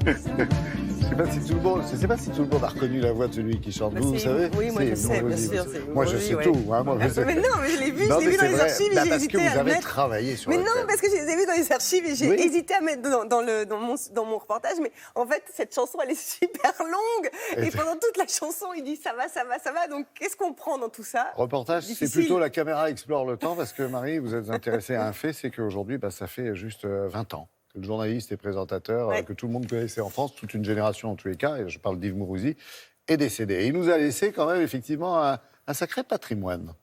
Je ne sais pas si tout le monde a reconnu la voix de celui qui chante. Vous savez? Oui, moi je sais, bien sûr. Moi je sais tout. Hein, moi, mais non, mais je l'ai vu dans les archives et j'ai hésité à parce que vous avez mettre... travaillé sur Mais le non, thème. parce que je les ai vus dans les archives et j'ai hésité à mettre dans mon reportage. Mais en fait, cette chanson, elle est super longue. Et pendant toute la chanson, il dit ça va, ça va, ça va. Donc qu'est-ce qu'on prend dans tout ça? Reportage, c'est plutôt la caméra explore le temps, parce que Marie, vous êtes intéressée à un fait, c'est qu'aujourd'hui, ça fait juste 20 ans que le journaliste et présentateur que tout le monde connaissait en France, toute une génération en tous les cas, et je parle d'Yves Mourouzi, est décédé. Et il nous a laissé quand même effectivement un sacré patrimoine.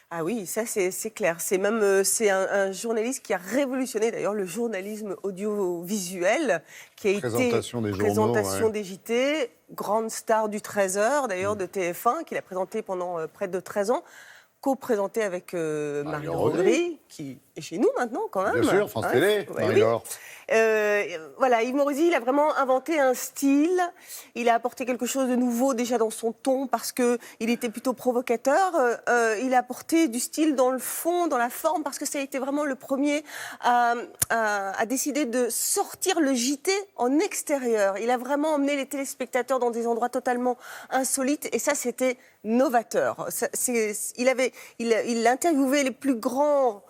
Ah oui, ça c'est clair. C'est même c'est un journaliste qui a révolutionné d'ailleurs le journalisme audiovisuel, qui a Présentation été des journaux, présentation des JT, grande star du 13h d'ailleurs de TF1, qu'il a présenté pendant près de 13 ans, co-présenté avec Marie Rogry, qui est chez nous maintenant quand même. Bien sûr, France Télé, Marie-Laure. Voilà, Yves Mourouzi, il a vraiment inventé un style. Il a apporté quelque chose de nouveau déjà dans son ton parce qu'il était plutôt provocateur. Il a apporté du style dans le fond, dans la forme, parce que ça a été vraiment le premier à décider de sortir le JT en extérieur. Il a vraiment emmené les téléspectateurs dans des endroits totalement insolites et ça, c'était novateur. Il interviewait les plus grands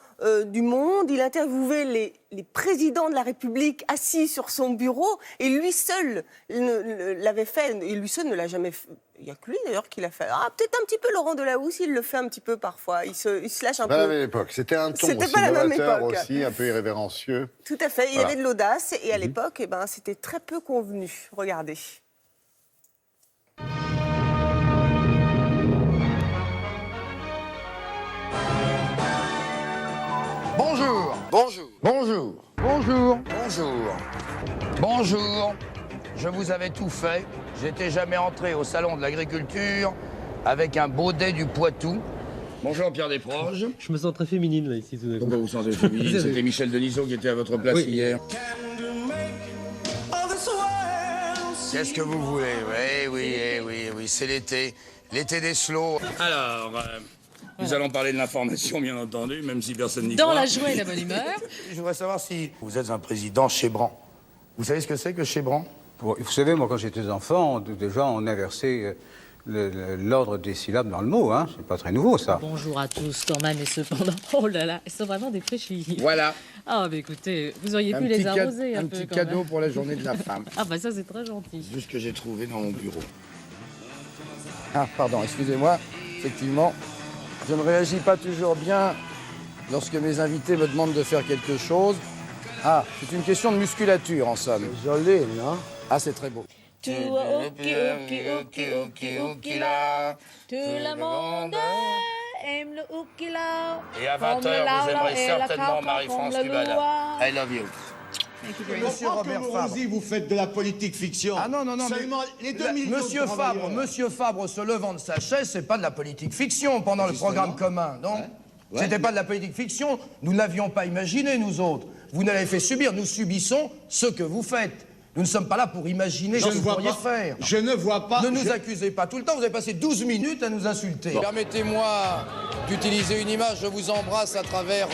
du monde, il interviewait les présidents de la République assis sur son bureau et lui seul l'avait fait, et lui seul ne l'a jamais fait. Il n'y a que lui d'ailleurs qui l'a fait. Ah, peut-être un petit peu Laurent Delahousse, il le fait un petit peu parfois, il se lâche un peu. Pas la même époque, c'était un ton aussi novateur, aussi un peu irrévérencieux. Tout à fait, il avait de l'audace et à l'époque, c'était très peu convenu. Regardez. Bonjour. Bonjour. Bonjour. Bonjour. Bonjour. Bonjour. Je vous avais tout fait. J'étais jamais entré au salon de l'agriculture avec un baudet du Poitou. Bonjour Pierre Desproges. Je me sens très féminine là ici tout d'un coup. Pourquoi vous sentez féminine? C'était Michel Denisot qui était à votre place hier. Qu'est-ce que vous voulez? Oui, c'est l'été. L'été des slows. Alors... Nous allons parler de l'information, bien entendu, même si personne n'y croit. Dans la joie et la bonne humeur. Je voudrais savoir si vous êtes un président Chébrand. Vous savez ce que c'est que Chébrand? Vous savez, moi, quand j'étais enfant, déjà, on inversait l'ordre des syllabes dans le mot. Hein. C'est pas très nouveau, ça. Bonjour à tous, quand même, et cependant... Oh là là, ils sont vraiment des fraîchis. Voilà. Ah, mais écoutez, vous auriez pu les arroser un peu, Un petit cadeau pour la journée de la femme. Ah, bah ça, c'est très gentil. C'est ce que j'ai trouvé dans mon bureau. Ah, pardon, excusez-moi. Effectivement... Je ne réagis pas toujours bien lorsque mes invités me demandent de faire quelque chose. Ah, c'est une question de musculature, en somme. Joli, non? Ah, c'est très beau. Tout le monde aime le oukila. Et à 20h, vous aimerez certainement Marie-France Cubana. I love you. Monsieur Robert Fabre, vous faites de la politique fiction. Ah non, Seulement les 2 millions Monsieur Fabre se levant de sa chaise, c'est pas de la politique fiction pendant le programme commun, non? C'était pas de la politique fiction, nous ne l'avions pas imaginé, nous autres. Vous ne l'avez fait subir, nous subissons ce que vous faites. Nous ne sommes pas là pour imaginer ce que vous pourriez faire. Je ne vois pas. Ne nous accusez pas tout le temps, vous avez passé 12 minutes à nous insulter. Permettez-moi d'utiliser une image, je vous embrasse à travers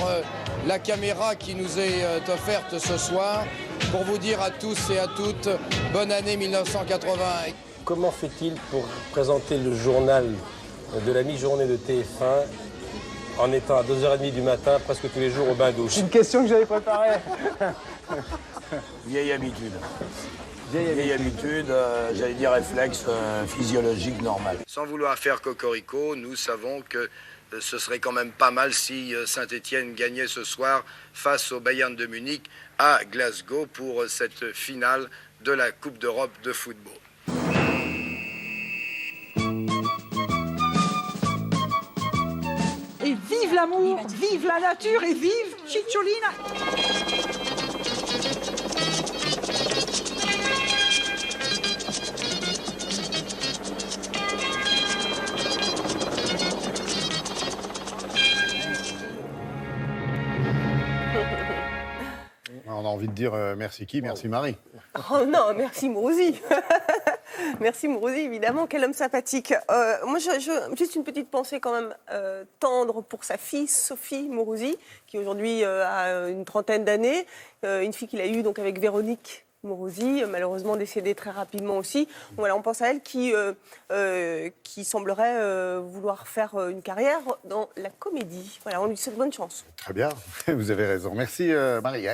la caméra qui nous est offerte ce soir pour vous dire à tous et à toutes, bonne année 1980. Comment fait-il pour présenter le journal de la mi-journée de TF1 en étant à 2h30 du matin, presque tous les jours au bain-douche? Une question que j'avais préparée. Vieille habitude. Vieille habitude, j'allais dire réflexe physiologique normal. Sans vouloir faire cocorico, nous savons que ce serait quand même pas mal si Saint-Étienne gagnait ce soir face au Bayern de Munich à Glasgow pour cette finale de la Coupe d'Europe de football. Et vive l'amour, vive la nature et vive Cicciolina! On a envie de dire merci qui? Merci Marie. Oh non, merci Mourouzi. Merci Mourouzi, évidemment, quel homme sympathique. Moi, juste une petite pensée quand même tendre pour sa fille, Sophie Mourouzi, qui aujourd'hui a une trentaine d'années. Une fille qu'il a eue donc avec Véronique Morosi, malheureusement décédée très rapidement aussi. Voilà, on pense à elle qui semblerait vouloir faire une carrière dans la comédie. Voilà, on lui souhaite bonne chance. Très bien, vous avez raison. Merci Marie.